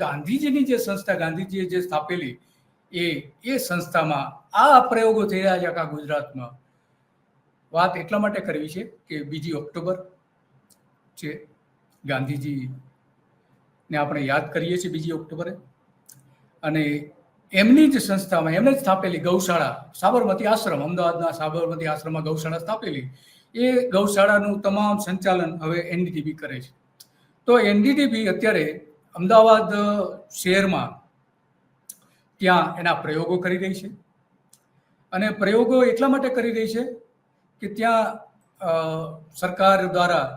ગાંધીજીની જે સંસ્થા, ગાંધીજીએ જે સ્થાપેલી એ સંસ્થામાં આ પ્રયોગો થઈ રહ્યા છે આખા ગુજરાતમાં. વાત એટલા માટે કરવી છે કે 2 ઓક્ટોબર છે, ગાંધીજીને આપણે યાદ કરીએ છીએ 2 ઓક્ટોબરે, અને એમની જ સંસ્થામાં એમણે જ સ્થાપેલી ગૌશાળા, સાબરમતી આશ્રમ, અમદાવાદના સાબરમતી આશ્રમમાં ગૌશાળા સ્થાપેલી. એ ગૌશાળાનું તમામ સંચાલન હવે એનડીડીબી કરે છે. તો એનડીડીબી અત્યારે અમદાવાદ શહેરમાં ત્યાં એના પ્રયોગો કરી રહી છે, અને પ્રયોગો એટલા માટે કરી રહી છે કે ત્યાં સરકાર દ્વારા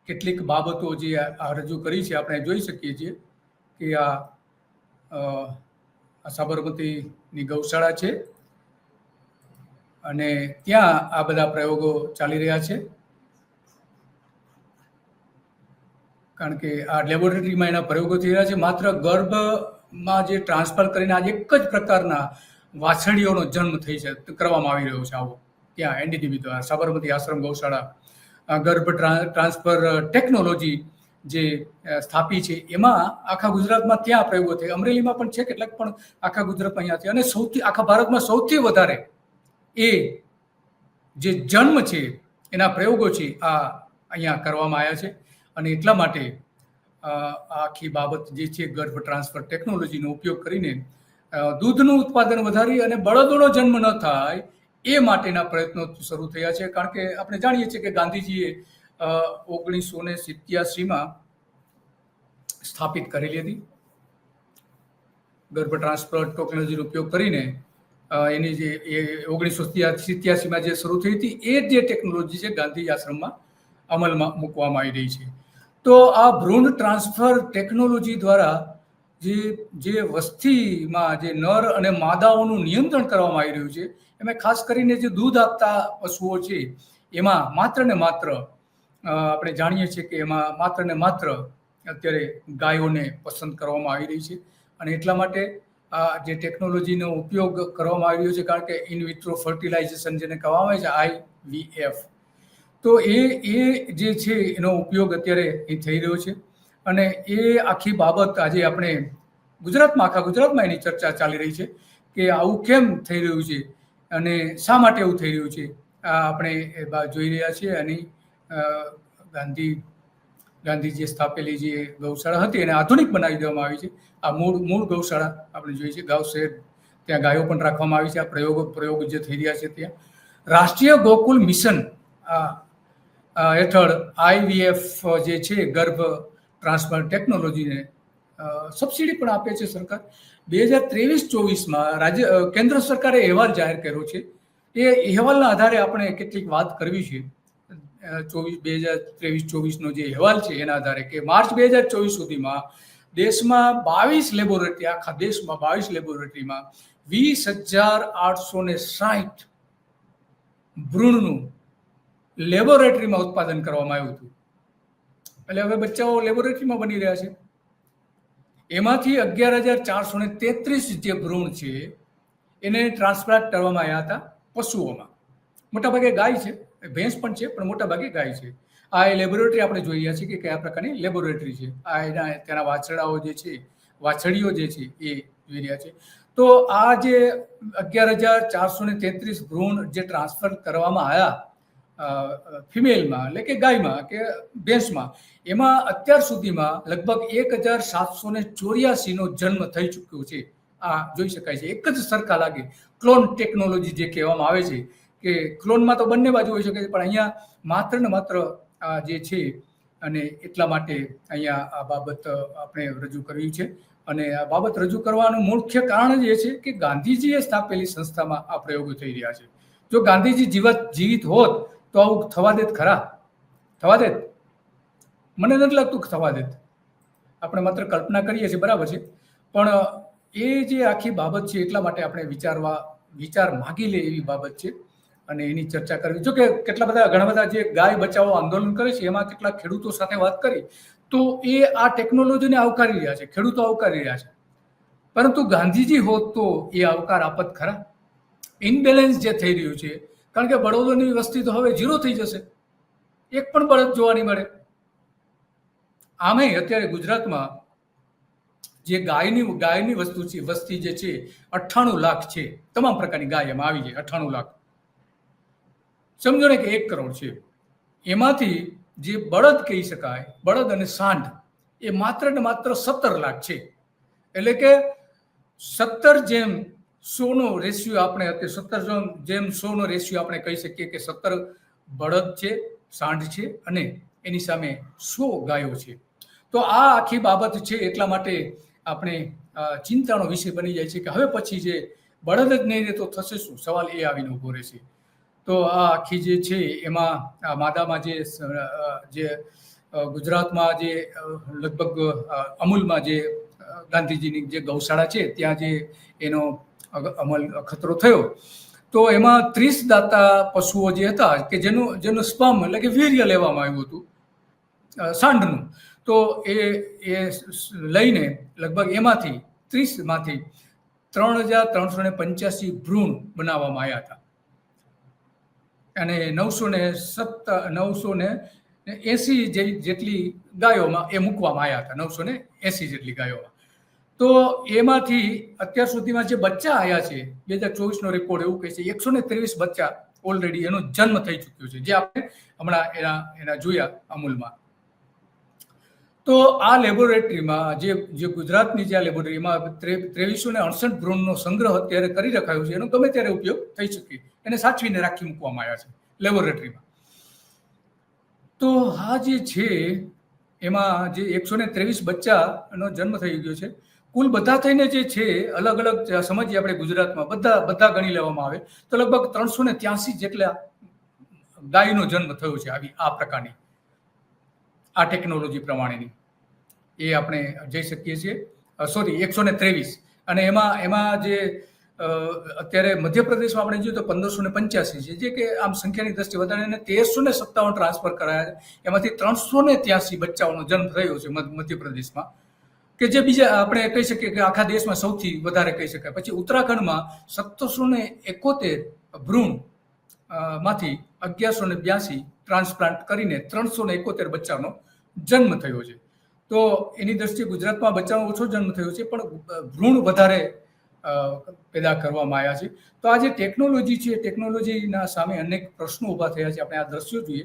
કેટલીક બાબતો જે રજૂ કરી છે. આપણે જોઈ શકીએ છીએ કે આ સાબરમતીની ગૌશાળા છે, અને ત્યાં આ બધા પ્રયોગો ચાલી રહ્યા છે. કારણ કે આ લેબોરેટરીમાં એના પ્રયોગો થઈ રહ્યા છે. માત્ર ગર્ભમાં જે ટ્રાન્સફર કરીને આજે એક જ પ્રકારના વાછડીઓનો જન્મ થઈ છે કરવામાં આવી રહ્યો છે આવો ત્યાં એનડીડીબી દ્વારા સાબરમતી આશ્રમ ગૌશાળા ગર્ભ ટ્રાન્સફર ટેકનોલોજી જે સ્થાપી છે, એમાં આખા ગુજરાતમાં ત્યાં પ્રયોગો થાય. અમરેલીમાં પણ છે કેટલાક, પણ આખા ગુજરાતમાં અહીંયા છે. અને સૌથી આખા ભારતમાં સૌથી વધારે એ જે જન્મ છે એના પ્રયોગો છે આ અહીંયા કરવામાં આવ્યા છે. અને એટલા માટે આખી બાબત જે છે ગર્ભ ટ્રાન્સફર ટેકનોલોજીનો ઉપયોગ કરીને દૂધનું ઉત્પાદન વધારી અને બળદોનો જન્મ ન થાય એ માટેના પ્રયત્નો શરૂ થયા છે. કારણ કે આપણે જાણીએ છીએ કે ગાંધીજીએ 1987માં સ્થાપિત કરેલી હતી ગર્ભ ટ્રાન્સફર ટેકનોલોજીનો ઉપયોગ કરીને. એની જે 1987માં જે શરૂ થઈ હતી એ જે ટેકનોલોજી છે ગાંધી આશ્રમમાં અમલમાં મૂકવામાં આવી રહી છે. તો આ ભ્રૂણ ટ્રાન્સફર ટેકનોલોજી દ્વારા જે વસ્તીમાં જે નર અને માદાઓનું નિયંત્રણ કરવામાં આવી રહ્યું છે, એમાં ખાસ કરીને જે દૂધ આપતા પશુઓ છે એમાં માત્ર ને માત્ર આપણે જાણીએ છીએ કે એમાં માત્ર ને માત્ર અત્યારે ગાયોને પસંદ કરવામાં આવી રહી છે. અને એટલા માટે આ જે ટેકનોલોજીનો ઉપયોગ કરવામાં આવી રહ્યો છે, કારણ કે ઇન વિટ્રો ફર્ટિલાઇઝેશન જેને કહેવામાં આવે છે IVF, તો એ જે છે એનો ઉપયોગ અત્યારે થઈ રહ્યો છે. અને એ આખી બાબત આજે આપણે આખા ગુજરાતમાં એની ચર્ચા ચાલી રહી છે કે આવું કેમ થઈ રહ્યું છે અને શા માટે એવું થઈ રહ્યું છે. આ આપણે જોઈ રહ્યા છીએ. અને ગાંધીજીએ સ્થાપેલી જે ગૌશાળા હતી એને આધુનિક બનાવી દેવામાં આવી છે. આ મૂળ ગૌશાળા આપણે જોઈએ છીએ, ગાવ શહેર, ત્યાં ગાયો પણ રાખવામાં આવી છે. આ પ્રયોગ જે થઈ રહ્યા છે ત્યાં રાષ્ટ્રીય ગોકુલ મિશન હેઠળ IVF જે છે ગર્ભ ટ્રાન્સફર ટેકનોલોજીને સબસિડી પણ આપે છે સરકાર. 2023-24માં કેન્દ્ર સરકારે અહેવાલ જાહેર કર્યો છે. એ અહેવાલના આધારે આપણે કેટલીક વાત કરવી છે. 2023-24નો જે અહેવાલ છે એના આધારે કે માર્ચ 2024 સુધીમાં દેશમાં 22 લેબોરેટરી, આખા દેશમાં 22 લેબોરેટરીમાં 20,860 ભ્રૂણનું લેબોરેટરીમાં ઉત્પાદન કરવામાં આવ્યું હતું. એટલે હવે બચ્ચાઓ લેબોરેટરીમાં બની રહ્યા છે. એમાંથી 11,433 જે ભ્રૂણ છે એને ટ્રાન્સપ્લાન્ટ કરવામાં આવ્યા હતા પશુઓમાં. મોટાભાગે ગાય છે, ભેંસ પણ છે, પણ મોટાભાગે ગાય છે. આ એ લેબોરેટરી આપણે જોઈ રહ્યા છીએ કે કયા પ્રકારની લેબોરેટરી છે. આ તેના વાછરડાઓ જે છે, વાછડીઓ જે છે એ જોઈ રહ્યા છે. તો આ જે 11,433 ભ્રૂણ જે ટ્રાન્સફર કરવામાં આવ્યા ફિમેલમાં, એટલે કે ગાયમાં કે ભેંસમાં, એમાં અત્યાર સુધીમાં લગભગ 1,784નો જન્મ થઈ ચૂક્યો છે. આ જોઈ શકાય છે. એક જ સરખા લાગે. ક્લોન ટેકનોલોજી જે કહેવામાં આવે છે કે ક્લોનમાં તો બંને બાજુ હોઈ શકે છે, પણ અહીંયા માત્ર ને માત્ર આ જે છે. અને એટલા માટે અહીંયા આ બાબત આપણે રજૂ કરવી છે. અને આ બાબત રજૂ કરવાનું મુખ્ય કારણ જ એ છે કે ગાંધીજીએ સ્થાપેલી સંસ્થામાં આ પ્રયોગો થઈ રહ્યા છે. જો ગાંધીજી જીવિત હોત તો આવું થવા દેત ખરા? થવા દેત? મને નથી લાગતું થવા દેત. આપણે માત્ર કલ્પના કરીએ છીએ, બરાબર છે, પણ એ જે આખી બાબત છે એટલા માટે આપણે વિચાર માગી લે એવી બાબત છે. અને એની ચર્ચા કરવી. જો કે ઘણા બધા જે ગાય બચાવો આંદોલન કરે છે એમાં કેટલાક ખેડૂતો સાથે વાત કરી તો એ આ ટેકનોલોજીને આવકારી રહ્યા છે, ખેડૂતો આવકારી રહ્યા છે. પરંતુ ગાંધીજી હોત તો એ આવકાર આપત ખરા? ઇનબેલેન્સ જે થઈ રહ્યું છે, કારણ કે બળદોની વસ્તી તો હવે 0 થઈ જશે. એક પણ બળદ જોવા નહીં મળે. આમે અત્યારે ગુજરાતમાં જે ગાયની વસ્તી જે છે 98 લાખ છે. તમામ પ્રકારની ગાય એમાં આવી જાય. 98 લાખ, સમજો ને કે 1 કરોડ છે. એમાંથી જે બળદ કહી શકાય, બળદ અને સાંઢ, એ માત્ર ને માત્ર 17 લાખ છે. એટલે કે 17:100 નો રેશિયો આપણે 17:100 નો રેશિયો આપણે કહી શકીએ કે 17 બળદ છે, સાંઢ છે અને એની સામે 100 ગાયો છે. તો આ આખી બાબત છે. એટલા માટે આપણે ચિંતાનો વિષય બની જાય છે કે હવે પછી જે બળદ જ નહીં રહે તો થશે શું? સવાલ એ આવીને ઉભો રહેશે. તો આ આખી જે છે એમાં માદામાં જે ગુજરાતમાં જે લગભગ અમૂલમાં જે ગાંધીજીની જે ગૌશાળા છે ત્યાં જે એનો અમલ ખતરો થયો, તો એમાં 30 દાતા પશુઓ જે હતા કે જેનું સ્પર્મ એટલે કે વીર્ય લેવામાં આવ્યું હતું સાંઢનું, તો એ લઈને લગભગ એમાંથી 30માંથી 3,385 ભ્રૂણ બનાવવામાં આવ્યા હતા અને 980 જેટલી ગાયોમાં એ મૂકવામાં આવ્યા હતા. 980 જેટલી ગાયોમાં. તો એમાંથી અત્યાર સુધીમાં જે બચ્ચા આવ્યા છે 2024 નો રિપોર્ટ એવું કહે છે 123 બચ્ચા ઓલરેડી એનો જન્મ થઈ ચૂક્યો છે, જે આપણે હમણાં એના જોયા અમૂલમાં. તો આ લેબોરેટરીમાં જે ગુજરાતની જે લેબોરેટરીમાં 2368 ભ્રૂણનો સંગ્રહ અત્યારે કરી રખાયો છે, એનો ગમે ત્યારે ઉપયોગ થઈ શકે, એને સાચવીને રાખી મૂકવામાં આવ્યા છે લેબોરેટરીમાં. તો આ જે છે એમાં જે 123 બચ્ચાનો જન્મ થઈ ગયો છે. કુલ બધા થઈને જે છે અલગ અલગ સમજીએ આપણે ગુજરાતમાં બધા ગણી લેવામાં આવે તો લગભગ 383 જેટલા ગાયનો જન્મ થયો છે આવી આ પ્રકારની આ ટેકનોલોજી પ્રમાણેની, એ આપણે જઈ શકીએ છીએ. 123. અને એમાં જે અત્યારે મધ્યપ્રદેશમાં આપણે જોઈએ તો 1585 છે, જે કે આમ સંખ્યાની દ્રષ્ટિએ વધારે, 1357 ટ્રાન્સફર કરાયા છે. એમાંથી 383 બચ્ચાઓનો જન્મ થયો છે મધ્યપ્રદેશમાં, કે જે બીજા આપણે કહી શકીએ કે આખા દેશમાં સૌથી વધારે કહી શકાય. પછી ઉત્તરાખંડમાં 1771 ભ્રૂણ માંથી 1182 ટ્રાન્સપ્લાન્ટ કરીને 371 બચ્ચાનો જન્મ થયો છે. તો એની દ્રષ્ટિએ ગુજરાતમાં બચ્ચાનો ઓછો જન્મ થયો છે, પણ ભ્રૂણ વધારે પેદા કરવામાં આવ્યા છે. તો આ જે ટેકનોલોજી છે, ટેકનોલોજીના સામે અનેક પ્રશ્નો ઊભા થયા છે. આપણે આ દ્રશ્યો જોઈએ,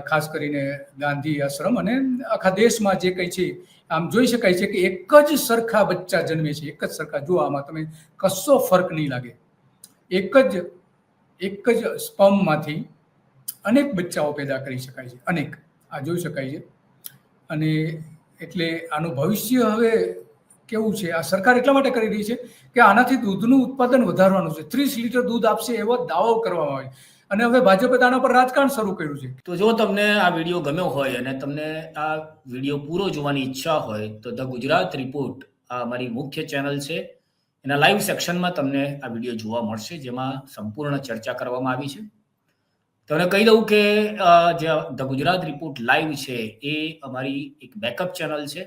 ખાસ કરીને ગાંધી આશ્રમ અને આખા દેશમાં જે કંઈ છે આમ જોઈ શકાય છે કે એક જ સરખા બચ્ચા જન્મે છે, એક જ સરખા. જો આમાં તમે કશો ફરક નહીં લાગે, એક જ સ્પર્મમાંથી અનેક બચ્ચાઓ પેદા કરી શકાય છે, અનેક. આ જોઈ શકાય છે. અને એટલે આનું ભવિષ્ય હવે કેવું છે, આ સરકાર એટલા માટે કરી રહી છે કે આનાથી દૂધનું ઉત્પાદન વધારવાનું છે. 30 લીટર દૂધ આપશે એવો દાવો કરવામાં આવે. અને હવે ભાજપે આના પર રાજકારણ શરૂ કર્યું છે. તો જો તમને આ વિડીયો ગમ્યો હોય અને તમને આ વિડીયો પૂરો જોવાની ઈચ્છા હોય તો ધ ગુજરાત રિપોર્ટ આ અમારી મુખ્ય ચેનલ છે, એના લાઈવ સેક્શનમાં તમને આ વિડીયો જોવા મળશે, જેમાં સંપૂર્ણ ચર્ચા કરવામાં આવી છે. તમને કહી દઉં કે જે ધ ગુજરાત રિપોર્ટ લાઈવ છે એ અમારી એક બેકઅપ ચેનલ છે,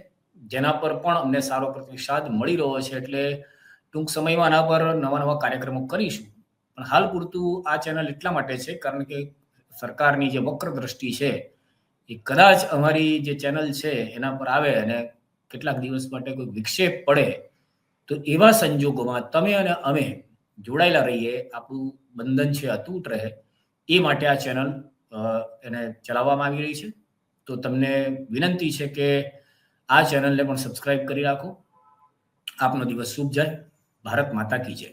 જેના પર પણ અમને સારો પ્રતિસાદ મળી રહ્યો છે. એટલે ટૂંક સમયમાં આના પર નવા કાર્યક્રમો કરીશું. પણ હાલ પૂરતું આ ચેનલ એટલા માટે છે કારણ કે સરકારની જે વક્ર દ્રષ્ટિ છે એ કદાચ અમારી જે ચેનલ છે એના પર આવે અને કેટલાક દિવસ માટે કોઈ વિક્ષેપ પડે તો એવા સંજોગોમાં તમે અને અમે જોડાયેલા રહીએ, આપણું બંધન છે અતૂટ રહે, એ માટે આ ચેનલ એને ચલાવવામાં આવી રહી છે. તો તમને વિનંતી છે કે આ ચેનલને પણ સબસ્ક્રાઇબ કરી રાખો. આપનો દિવસ શુભ જાય. ભારત માતા કી જય.